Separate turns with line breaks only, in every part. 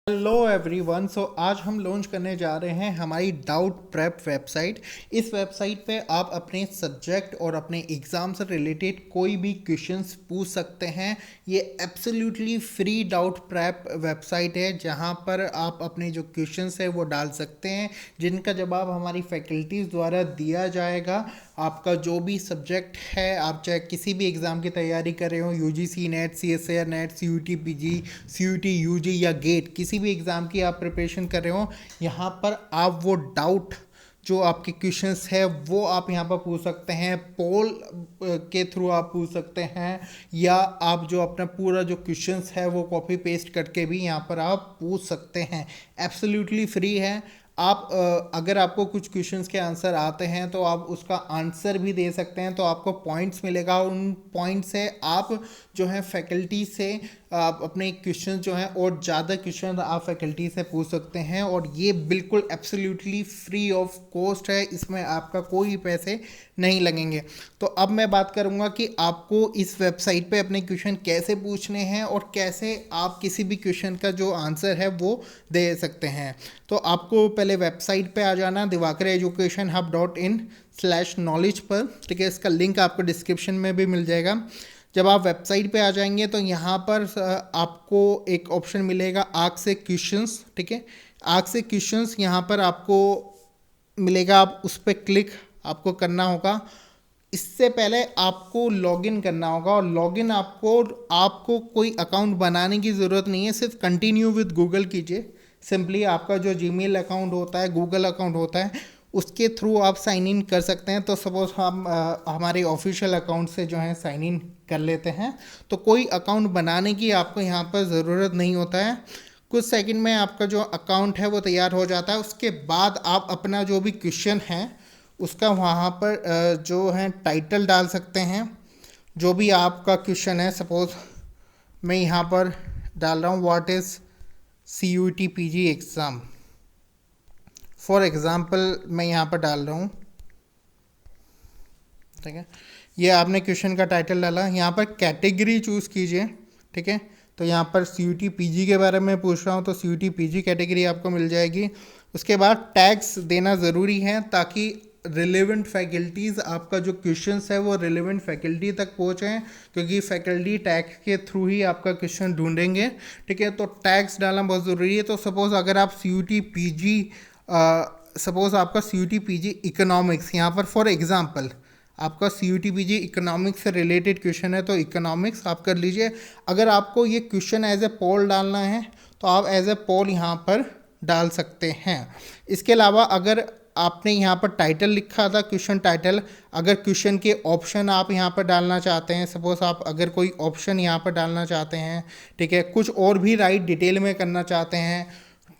Hello everyone. आज हम launch करने जा रहे हैं हमारी डाउट प्रेप वेबसाइट। इस वेबसाइट पे आप अपने सब्जेक्ट और अपने एग्ज़ाम से रिलेटेड कोई भी क्वेश्चंस पूछ सकते हैं। ये absolutely free doubt prep website है जहां पर आप अपने जो क्वेश्चंस है वो डाल सकते हैं, जिनका जवाब हमारी फैकल्टीज़ द्वारा दिया जाएगा। आपका जो भी सब्जेक्ट है, आप चाहे किसी भी एग्ज़ाम की तैयारी कर रहे हो, UGC NET, CSIR NET, CUET PG, CUET UG या गेट, किसी भी एग्ज़ाम की आप प्रिपरेशन कर रहे हो, यहाँ पर आप वो डाउट जो आपके क्वेश्चंस है वो आप यहाँ पर पूछ सकते हैं। पोल के थ्रू आप पूछ सकते हैं, या आप जो अपना पूरा जो क्वेश्चंस है वो कॉपी पेस्ट करके भी यहाँ पर आप पूछ सकते हैं। एब्सोल्युटली फ्री है। आप अगर आपको कुछ क्वेश्चंस के आंसर आते हैं तो आप उसका आंसर भी दे सकते हैं, तो आपको पॉइंट्स मिलेगा। उन पॉइंट से आप जो है फैकल्टी से आप अपने क्वेश्चन जो हैं और ज़्यादा क्वेश्चन आप फैकल्टी से पूछ सकते हैं, और ये बिल्कुल एब्सोल्युटली फ्री ऑफ कॉस्ट है। इसमें आपका कोई पैसे नहीं लगेंगे। तो अब मैं बात करूंगा कि आपको इस वेबसाइट पे अपने क्वेश्चन कैसे पूछने हैं और कैसे आप किसी भी क्वेश्चन का जो आंसर है वो दे सकते हैं। तो आपको पहले वेबसाइट पे आ जाना, divakarEducationHub.in/knowledge पर। ठीक है, इसका लिंक आपको डिस्क्रिप्शन में भी मिल जाएगा। जब आप वेबसाइट पे आ जाएंगे तो यहाँ पर आपको एक ऑप्शन मिलेगा आस्क से क्वेश्चंस। ठीक है, आस्क से क्वेश्चंस यहाँ पर आपको मिलेगा, आप उस पर क्लिक आपको करना होगा। इससे पहले आपको लॉगिन करना होगा, और लॉगिन आपको कोई अकाउंट बनाने की ज़रूरत नहीं है, सिर्फ कंटिन्यू विद गूगल कीजिए। सिंपली आपका जो जीमेल अकाउंट होता है, गूगल अकाउंट होता है, उसके थ्रू आप साइन इन कर सकते हैं। तो सपोज हम हमारे ऑफिशियल अकाउंट से जो है साइन इन कर लेते हैं, तो कोई अकाउंट बनाने की आपको यहाँ पर ज़रूरत नहीं होता है। कुछ सेकंड में आपका जो अकाउंट है वो तैयार हो जाता है। उसके बाद आप अपना जो भी क्वेश्चन है उसका वहाँ पर जो है टाइटल डाल सकते हैं, जो भी आपका क्वेश्चन है। सपोज मैं यहाँ पर डाल रहा हूँ what is CUET PG exam, for example मैं यहाँ पर डाल रहा हूँ। ठीक है, ये आपने क्वेश्चन का टाइटल डाला, यहाँ पर कैटेगरी चूज़ कीजिए। ठीक है, तो यहाँ पर CUET PG के बारे में पूछ रहा हूँ तो CUET PG कैटेगरी आपको मिल जाएगी। उसके बाद टैग्स देना ज़रूरी है ताकि रिलेवेंट फैकल्टीज़ आपका जो क्वेश्चंस है वो रिलेवेंट फैकल्टी तक पहुँचें, क्योंकि फैकल्टी टैग के थ्रू ही आपका क्वेश्चन ढूंढेंगे। ठीक है, तो टैग्स डालना बहुत ज़रूरी है। तो सपोज़ अगर आप CUET PG सपोज़ आपका CUET PG इकोनॉमिक्स, यहाँ पर फॉर एग्ज़ाम्पल आपका CUET PG इकोनॉमिक्स से रिलेटेड क्वेश्चन है तो इकोनॉमिक्स आप कर लीजिए। अगर आपको ये क्वेश्चन एज ए पोल डालना है तो आप एज ए पोल यहाँ पर डाल सकते हैं। इसके अलावा अगर आपने यहाँ पर टाइटल लिखा था, क्वेश्चन टाइटल, अगर क्वेश्चन के ऑप्शन आप यहाँ पर डालना चाहते हैं, सपोज आप अगर कोई ऑप्शन यहाँ पर डालना चाहते हैं, ठीक है, कुछ और भी राइट डिटेल में करना चाहते हैं,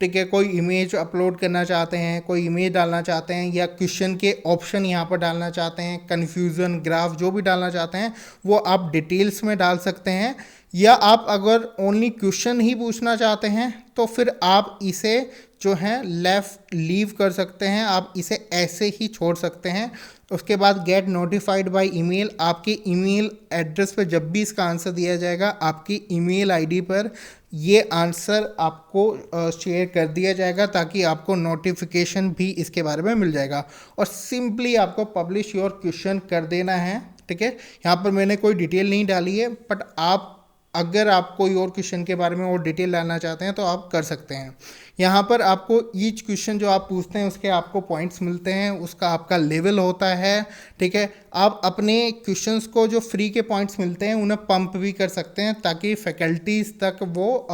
ठीक है, कोई इमेज अपलोड करना चाहते हैं, कोई इमेज डालना चाहते हैं, या क्वेश्चन के ऑप्शन यहाँ पर डालना चाहते हैं, कन्फ्यूज़न ग्राफ जो भी डालना चाहते हैं वो आप डिटेल्स में डाल सकते हैं। या आप अगर ओनली क्वेश्चन ही पूछना चाहते हैं तो फिर आप इसे जो है लेफ़्ट लीव कर सकते हैं, आप इसे ऐसे ही छोड़ सकते हैं। उसके बाद गेट नोटिफाइड बाय ईमेल, आपके ईमेल एड्रेस पर जब भी इसका आंसर दिया जाएगा आपकी ईमेल आईडी पर ये आंसर आपको शेयर कर दिया जाएगा, ताकि आपको नोटिफिकेशन भी इसके बारे में मिल जाएगा। और सिंपली आपको पब्लिश योर क्वेश्चन कर देना है। ठीक है, यहाँ पर मैंने कोई डिटेल नहीं डाली है, बट आप अगर आप कोई और क्वेश्चन के बारे में और डिटेल डालना चाहते हैं तो आप कर सकते हैं। यहाँ पर आपको ईच क्वेश्चन जो आप पूछते हैं उसके आपको पॉइंट्स मिलते हैं, उसका आपका लेवल होता है। ठीक है, आप अपने क्वेश्चंस को जो फ्री के पॉइंट्स मिलते हैं उन्हें पंप भी कर सकते हैं ताकि फैकल्टीज़ तक वो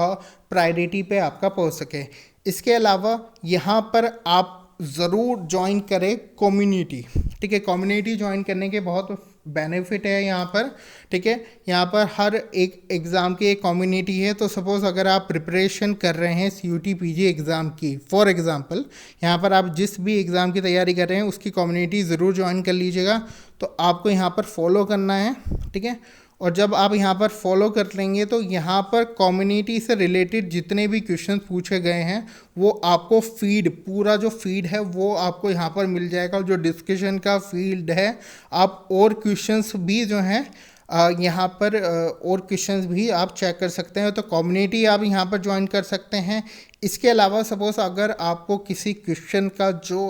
प्रायोरिटी पे आपका पहुँच सके। इसके अलावा यहाँ पर आप ज़रूर ज्वाइन करें कम्युनिटी। ठीक है, कम्युनिटी ज्वाइन करने के बहुत बेनिफिट है यहाँ पर। ठीक है, यहाँ पर हर एक एग्ज़ाम की एक कम्युनिटी है। तो सपोज़ अगर आप प्रिपरेशन कर रहे हैं CUET PG एग्ज़ाम की, फॉर एग्ज़ाम्पल यहाँ पर आप जिस भी एग्ज़ाम की तैयारी कर रहे हैं उसकी कम्युनिटी ज़रूर ज्वाइन कर लीजिएगा। तो आपको यहाँ पर फॉलो करना है। ठीक है, और जब आप यहाँ पर फॉलो कर लेंगे तो यहाँ पर कम्युनिटी से रिलेटेड जितने भी क्वेश्चन पूछे गए हैं वो आपको फीड, पूरा जो फीड है वो आपको यहाँ पर मिल जाएगा। जो डिस्कशन का फील्ड है, आप और क्वेश्चंस भी जो हैं यहाँ पर और क्वेश्चंस भी आप चेक कर सकते हैं। तो कम्युनिटी आप यहाँ पर ज्वाइन कर सकते हैं। इसके अलावा सपोज अगर आपको किसी क्वेश्चन का जो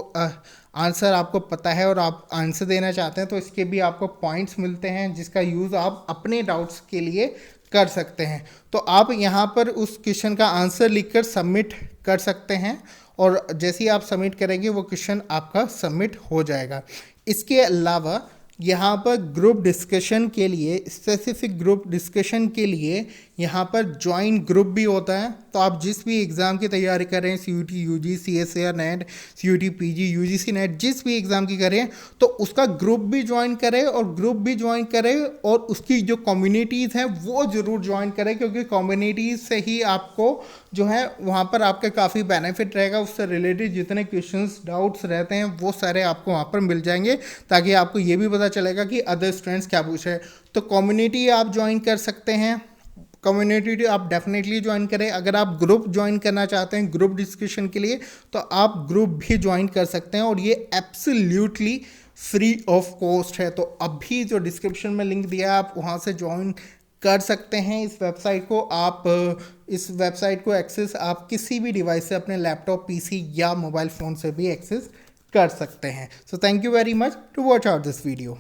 आंसर आपको पता है और आप आंसर देना चाहते हैं तो इसके भी आपको पॉइंट्स मिलते हैं, जिसका यूज़ आप अपने डाउट्स के लिए कर सकते हैं। तो आप यहाँ पर उस क्वेश्चन का आंसर लिखकर सबमिट कर सकते हैं और जैसे ही आप सबमिट करेंगे वो क्वेश्चन आपका सबमिट हो जाएगा। इसके अलावा यहाँ पर ग्रुप डिस्कशन के लिए, स्पेसिफिक ग्रुप डिस्कशन के लिए यहाँ पर ज्वाइन ग्रुप भी होता है। तो आप जिस भी एग्ज़ाम की तैयारी कर रहे हैं, CUT UG CSIR net, CUT PG UGC net, जिस भी एग्ज़ाम की करें तो उसका ग्रुप भी ज्वाइन करें और ग्रुप भी ज्वाइन करें और उसकी जो कम्युनिटीज़ हैं वो ज़रूर ज्वाइन करें, क्योंकि कम्युनिटीज़ से ही आपको जो है वहाँ पर आपके काफ़ी बेनिफिट रहेगा। उससे रिलेटेड जितने क्वेश्चंस डाउट्स रहते हैं वो सारे आपको वहाँ पर मिल जाएंगे, ताकि आपको ये भी पता चलेगा कि अदर स्टूडेंट्स क्या पूछ रहे हैं। तो कम्युनिटी आप ज्वाइन कर सकते हैं, कम्युनिटी आप डेफिनेटली ज्वाइन करें। अगर आप ग्रुप ज्वाइन करना चाहते हैं ग्रुप डिस्कशन के लिए तो आप ग्रुप भी ज्वाइन कर सकते हैं और ये एब्सोल्युटली फ्री ऑफ कॉस्ट है। तो अभी जो डिस्क्रिप्शन में लिंक दिया है आप वहाँ से ज्वाइन कर सकते हैं इस वेबसाइट को। आप इस वेबसाइट को एक्सेस आप किसी भी डिवाइस से, अपने लैपटॉप, PC या मोबाइल फ़ोन से भी एक्सेस कर सकते हैं। So thank you very much to watch out this video.